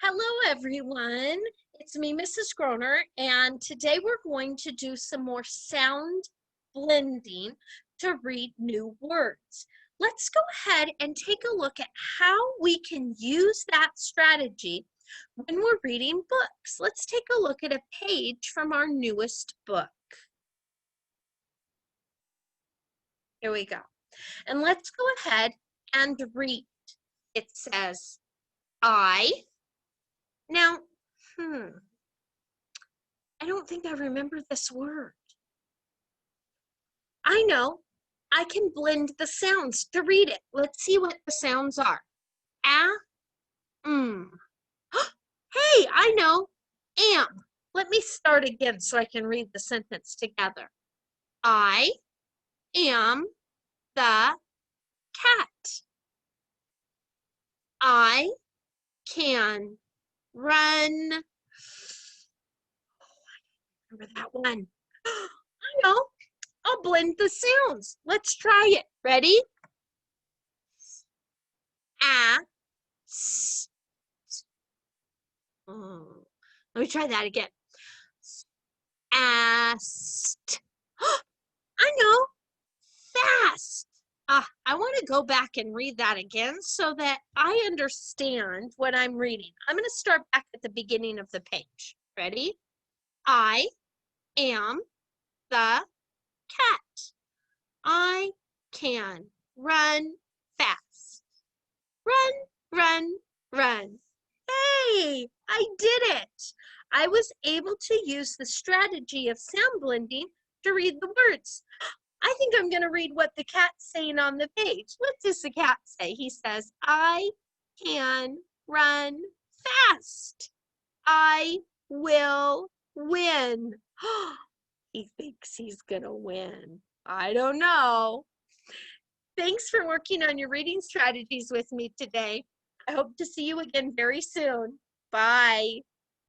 Hello, everyone. It's me, Mrs. Groner, and today we're going to do some more sound blending to read new words. Let's go ahead and take a look at how we can use that strategy when we're reading books. Let's take a look at a page from our newest book. Here we go. And let's go ahead and read. It says, I. Now, I don't think I remember this word. I know. I can blend the sounds to read it. Let's see what the sounds are. Mm. Hey, I know. Am. Let me start again so I can read the sentence together. I am the cat. I can run. Remember that one. I know. I'll blend the sounds. Let's try it. Ready? S. Oh. Let me try that again. Asked. I know. Fast. I want to go back and read that again so that I understand what I'm reading. I'm going to start back at the beginning of the page. Ready? I am the cat. I can run fast. Run, run, run. Hey, I did it. I was able to use the strategy of sound blending to read the words. I think I'm going to read what the cat's saying on the page. What does the cat say? He says, I can run fast. I will win. He thinks he's going to win. I don't know. Thanks for working on your reading strategies with me today. I hope to see you again very soon. Bye.